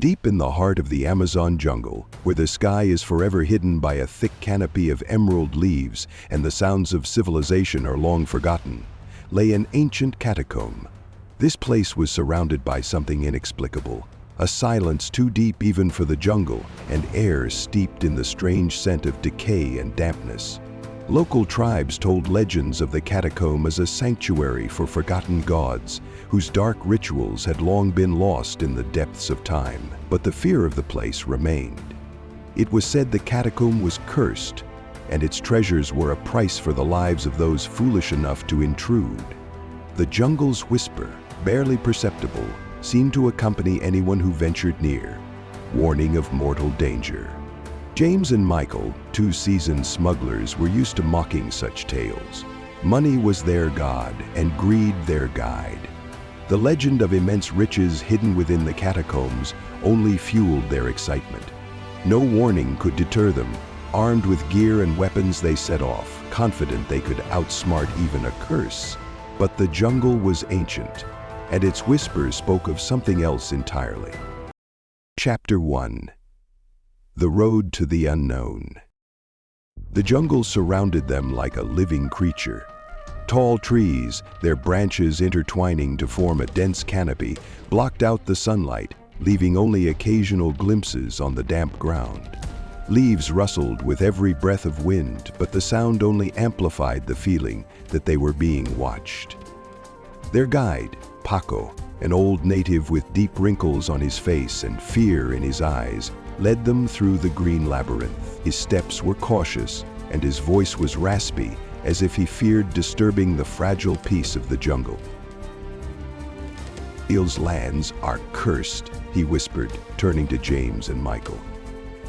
Deep in the heart of the Amazon jungle, where the sky is forever hidden by a thick canopy of emerald leaves and the sounds of civilization are long forgotten, lay an ancient catacomb. This place was surrounded by something inexplicable, a silence too deep even for the jungle, and air steeped in the strange scent of decay and dampness. Local tribes told legends of the catacomb as a sanctuary for forgotten gods, whose dark rituals had long been lost in the depths of time. But the fear of the place remained. It was said the catacomb was cursed, and its treasures were a price for the lives of those foolish enough to intrude. The jungle's whisper, barely perceptible, seemed to accompany anyone who ventured near, warning of mortal danger. James and Michael, two seasoned smugglers, were used to mocking such tales. Money was their god, and greed their guide. The legend of immense riches hidden within the catacombs only fueled their excitement. No warning could deter them. Armed with gear and weapons, they set off, confident they could outsmart even a curse. But the jungle was ancient, and its whispers spoke of something else entirely. Chapter 1. The Road to the Unknown. The jungle surrounded them like a living creature. Tall trees, their branches intertwining to form a dense canopy, blocked out the sunlight, leaving only occasional glimpses on the damp ground. Leaves rustled with every breath of wind, but the sound only amplified the feeling that they were being watched. Their guide, Paco, an old native with deep wrinkles on his face and fear in his eyes, led them through the green labyrinth. His steps were cautious, and his voice was raspy, as if he feared disturbing the fragile peace of the jungle. "These lands are cursed," he whispered, turning to James and Michael.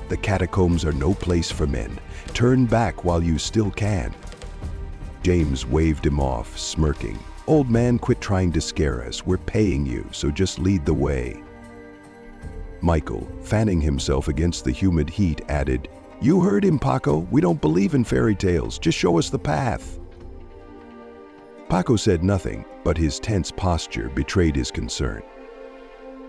"The catacombs are no place for men. Turn back while you still can." James waved him off, smirking. "Old man, quit trying to scare us. We're paying you, so just lead the way." Michael, fanning himself against the humid heat, added, "You heard him, Paco. We don't believe in fairy tales. Just show us the path." Paco said nothing, but his tense posture betrayed his concern.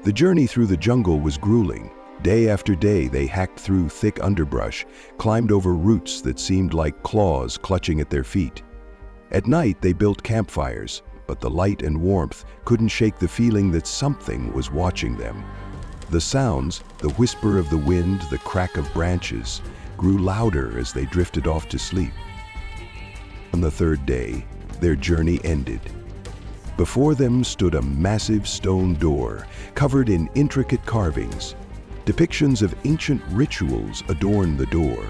The journey through the jungle was grueling. Day after day, they hacked through thick underbrush, climbed over roots that seemed like claws clutching at their feet. At night, they built campfires, but the light and warmth couldn't shake the feeling that something was watching them. The sounds, the whisper of the wind, the crack of branches, grew louder as they drifted off to sleep. On the third day, their journey ended. Before them stood a massive stone door, covered in intricate carvings. Depictions of ancient rituals adorned the door.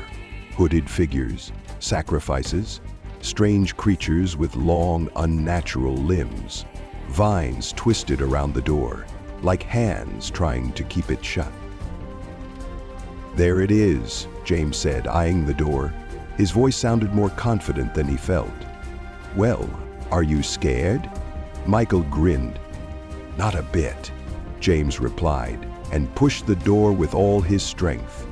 Hooded figures, sacrifices, strange creatures with long, unnatural limbs. Vines twisted around the door, like hands trying to keep it shut. "There it is," James said, eyeing the door. His voice sounded more confident than he felt. "Well, are you scared?" Michael grinned. "Not a bit," James replied, and pushed the door with all his strength.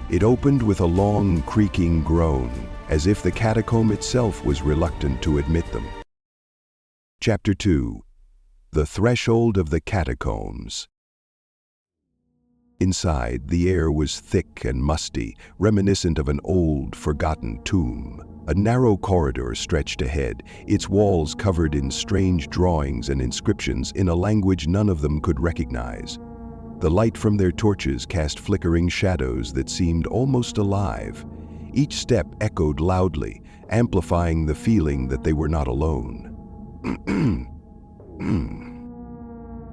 It opened with a long, creaking groan, as if the catacomb itself was reluctant to admit them. Chapter 2. The Threshold of the Catacombs. Inside, the air was thick and musty, reminiscent of an old, forgotten tomb. A narrow corridor stretched ahead, its walls covered in strange drawings and inscriptions in a language none of them could recognize. The light from their torches cast flickering shadows that seemed almost alive. Each step echoed loudly, amplifying the feeling that they were not alone.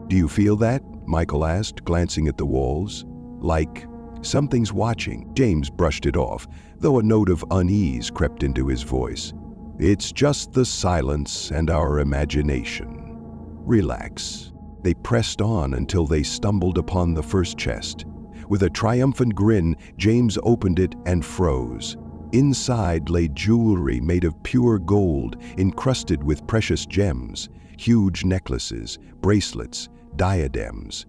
"Do you feel that?" Michael asked, glancing at the walls. "Like something's watching." James brushed it off, though a note of unease crept into his voice. "It's just the silence and our imagination. Relax." They pressed on until they stumbled upon the first chest. With a triumphant grin, James opened it and froze. Inside lay jewelry made of pure gold, encrusted with precious gems, huge necklaces, bracelets, diadems.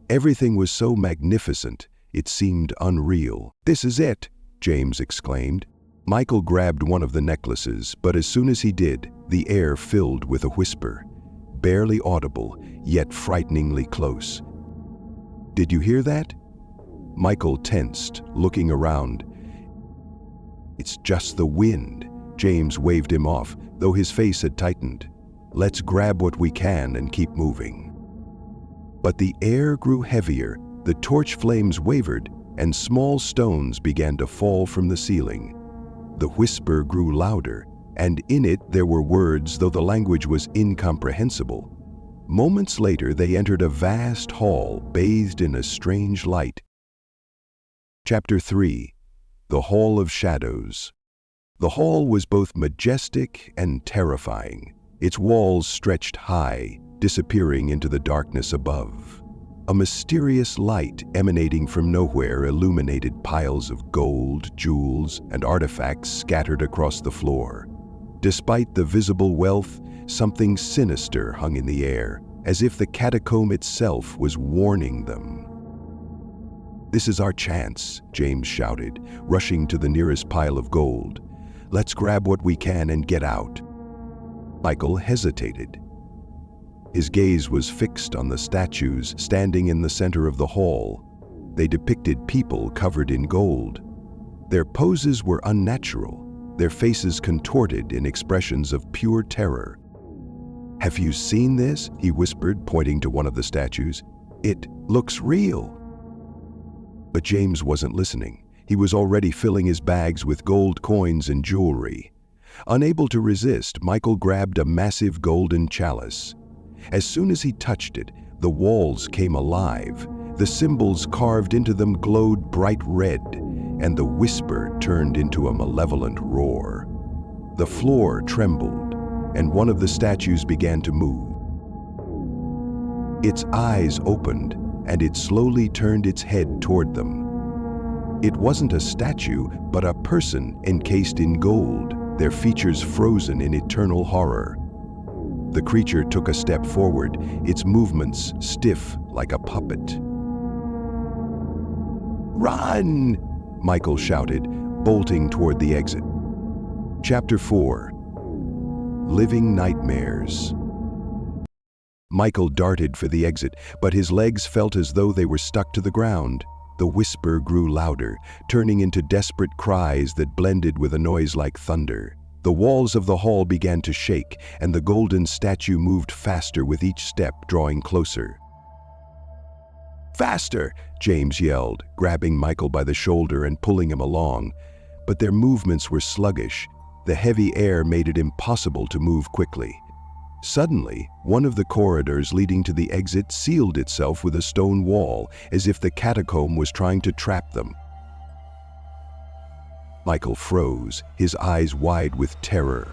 Everything was so magnificent, it seemed unreal. "This is it," James exclaimed. Michael grabbed one of the necklaces, but as soon as he did, the air filled with a whisper. Barely audible, yet frighteningly close. "Did you hear that?" Michael tensed, looking around. "It's just the wind." James waved him off, though his face had tightened. "Let's grab what we can and keep moving." But the air grew heavier, the torch flames wavered, and small stones began to fall from the ceiling. The whisper grew louder, and in it there were words, though the language was incomprehensible. Moments later, they entered a vast hall bathed in a strange light. Chapter 3. The Hall of Shadows. The hall was both majestic and terrifying. Its walls stretched high, disappearing into the darkness above. A mysterious light emanating from nowhere illuminated piles of gold, jewels, and artifacts scattered across the floor. Despite the visible wealth, something sinister hung in the air, as if the catacomb itself was warning them. "This is our chance," James shouted, rushing to the nearest pile of gold. "Let's grab what we can and get out." Michael hesitated. His gaze was fixed on the statues standing in the center of the hall. They depicted people covered in gold. Their poses were unnatural, their faces contorted in expressions of pure terror. "Have you seen this?" he whispered, pointing to one of the statues. "It looks real." But James wasn't listening. He was already filling his bags with gold coins and jewelry. Unable to resist, Michael grabbed a massive golden chalice. As soon as he touched it, the walls came alive. The symbols carved into them glowed bright red, and the whisper turned into a malevolent roar. The floor trembled, and one of the statues began to move. Its eyes opened, and it slowly turned its head toward them. It wasn't a statue, but a person encased in gold, their features frozen in eternal horror. The creature took a step forward, its movements stiff like a puppet. "Run!" Michael shouted, bolting toward the exit. Chapter 4. Living Nightmares. Michael darted for the exit, but his legs felt as though they were stuck to the ground. The whisper grew louder, turning into desperate cries that blended with a noise like thunder. The walls of the hall began to shake, and the golden statue moved faster with each step, drawing closer. "Faster!" James yelled, grabbing Michael by the shoulder and pulling him along. But their movements were sluggish. The heavy air made it impossible to move quickly. Suddenly, one of the corridors leading to the exit sealed itself with a stone wall, as if the catacomb was trying to trap them. Michael froze, his eyes wide with terror.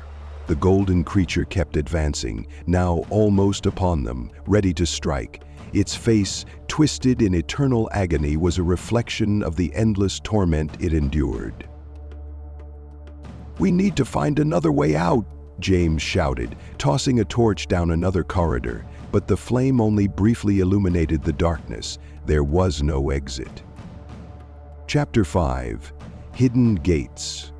The golden creature kept advancing, now almost upon them, ready to strike. Its face, twisted in eternal agony, was a reflection of the endless torment it endured. "We need to find another way out," James shouted, tossing a torch down another corridor, but the flame only briefly illuminated the darkness. There was no exit. Chapter 5. Hidden Gates.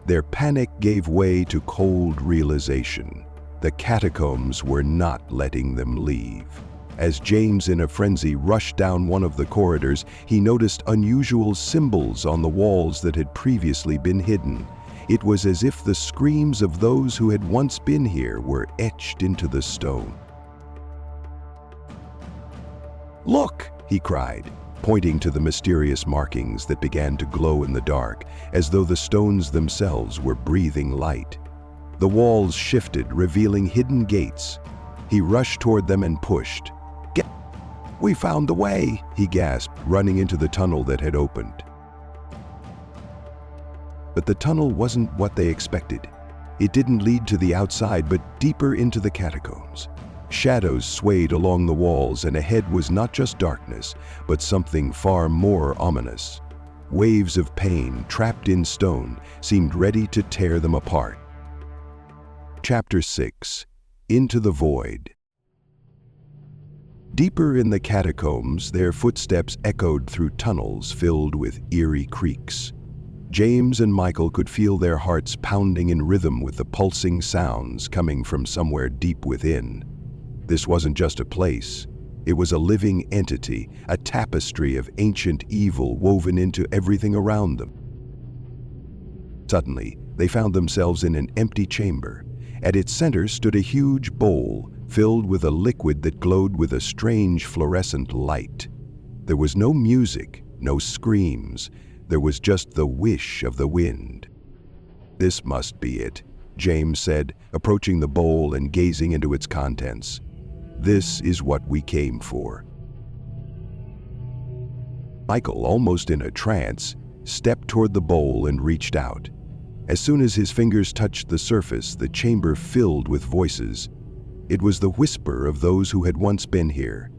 Their panic gave way to cold realization. The catacombs were not letting them leave. As James, in a frenzy, rushed down one of the corridors, he noticed unusual symbols on the walls that had previously been hidden. It was as if the screams of those who had once been here were etched into the stone. "Look!" he cried, pointing to the mysterious markings that began to glow in the dark, as though the stones themselves were breathing light. The walls shifted, revealing hidden gates. He rushed toward them and pushed. "We found the way!" he gasped, running into the tunnel that had opened. But the tunnel wasn't what they expected. It didn't lead to the outside, but deeper into the catacombs. Shadows swayed along the walls, and ahead was not just darkness, but something far more ominous. Waves of pain, trapped in stone, seemed ready to tear them apart. Chapter 6. Into the Void. Deeper in the catacombs, their footsteps echoed through tunnels filled with eerie creaks. James and Michael could feel their hearts pounding in rhythm with the pulsing sounds coming from somewhere deep within. This wasn't just a place. It was a living entity, a tapestry of ancient evil woven into everything around them. Suddenly, they found themselves in an empty chamber. At its center stood a huge bowl filled with a liquid that glowed with a strange fluorescent light. There was no music, no screams. There was just the whish of the wind. "This must be it," James said, approaching the bowl and gazing into its contents. "This is what we came for." Michael, almost in a trance, stepped toward the bowl and reached out. As soon as his fingers touched the surface, the chamber filled with voices. It was the whisper of those who had once been here.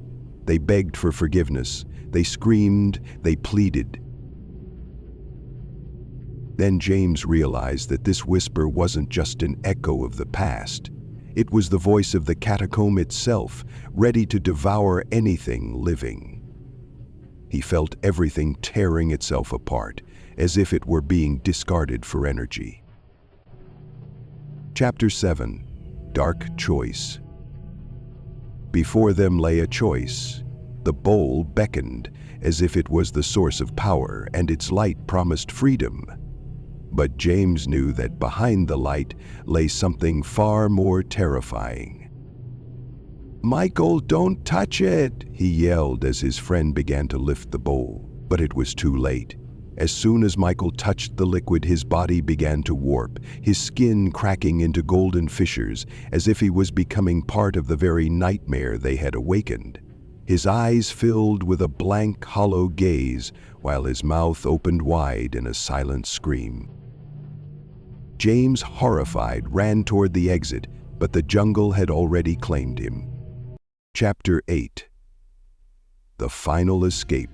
They begged for forgiveness. They screamed. They pleaded. Then James realized that this whisper wasn't just an echo of the past. It was the voice of the catacomb itself, ready to devour anything living. He felt everything tearing itself apart, as if it were being discarded for energy. Chapter 7. Dark Choice. Before them lay a choice. The bowl beckoned, as if it was the source of power, and its light promised freedom. But James knew that behind the light lay something far more terrifying. "Michael, don't touch it!" he yelled as his friend began to lift the bowl. But it was too late. As soon as Michael touched the liquid, his body began to warp, his skin cracking into golden fissures, as if he was becoming part of the very nightmare they had awakened. His eyes filled with a blank, hollow gaze, while his mouth opened wide in a silent scream. James, horrified, ran toward the exit, but the jungle had already claimed him. Chapter 8. The Final Escape.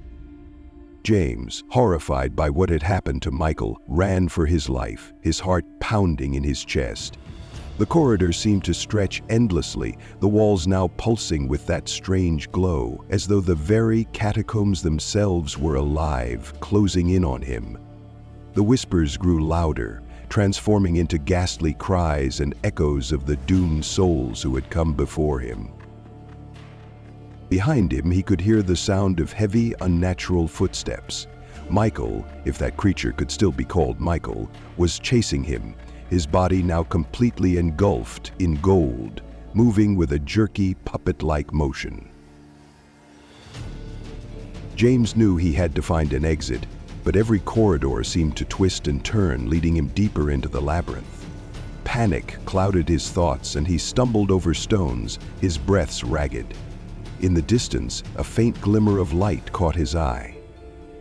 James, horrified by what had happened to Michael, ran for his life, his heart pounding in his chest. The corridor seemed to stretch endlessly, the walls now pulsing with that strange glow, as though the very catacombs themselves were alive, closing in on him. The whispers grew louder, transforming into ghastly cries and echoes of the doomed souls who had come before him. Behind him, he could hear the sound of heavy, unnatural footsteps. Michael, if that creature could still be called Michael, was chasing him, his body now completely engulfed in gold, moving with a jerky, puppet-like motion. James knew he had to find an exit, but every corridor seemed to twist and turn, leading him deeper into the labyrinth. Panic clouded his thoughts, and he stumbled over stones, his breaths ragged. In the distance, a faint glimmer of light caught his eye.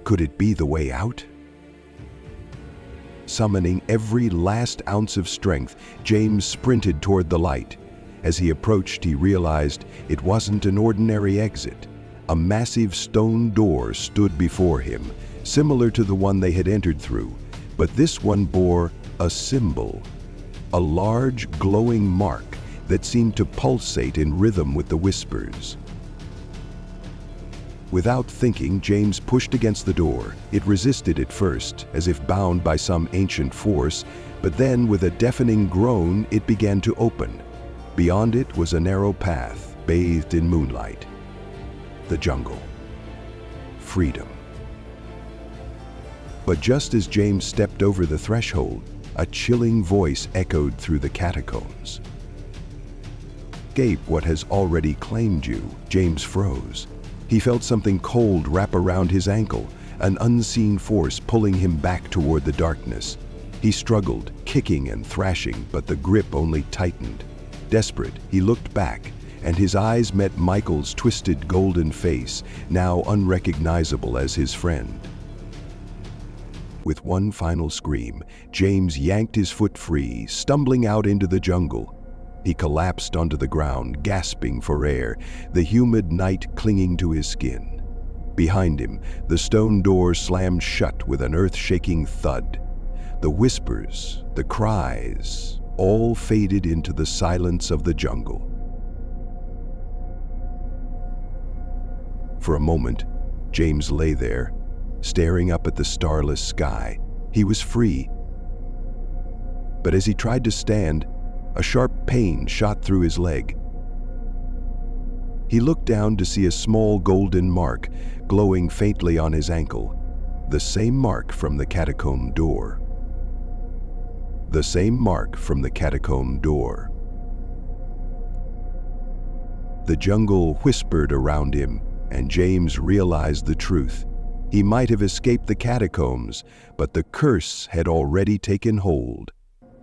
Could it be the way out? Summoning every last ounce of strength, James sprinted toward the light. As he approached, he realized it wasn't an ordinary exit. A massive stone door stood before him, similar to the one they had entered through, but this one bore a symbol, a large glowing mark that seemed to pulsate in rhythm with the whispers. Without thinking, James pushed against the door. It resisted at first, as if bound by some ancient force, but then, with a deafening groan, it began to open. Beyond it was a narrow path, bathed in moonlight. The jungle. Freedom. But just as James stepped over the threshold, a chilling voice echoed through the catacombs. "Escape what has already claimed you." James froze. He felt something cold wrap around his ankle, an unseen force pulling him back toward the darkness. He struggled, kicking and thrashing, but the grip only tightened. Desperate, he looked back, and his eyes met Michael's twisted golden face, now unrecognizable as his friend. With one final scream, James yanked his foot free, stumbling out into the jungle. He collapsed onto the ground, gasping for air, the humid night clinging to his skin. Behind him, the stone door slammed shut with an earth-shaking thud. The whispers, the cries, all faded into the silence of the jungle. For a moment, James lay there, staring up at the starless sky. He was free. But as he tried to stand, a sharp pain shot through his leg. He looked down to see a small golden mark glowing faintly on his ankle, the same mark from the catacomb door. The same mark from the catacomb door. The jungle whispered around him, and James realized the truth. He might have escaped the catacombs, but the curse had already taken hold.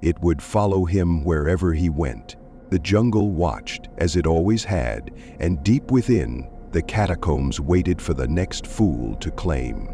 It would follow him wherever he went. The jungle watched, as it always had, and deep within, the catacombs waited for the next fool to claim.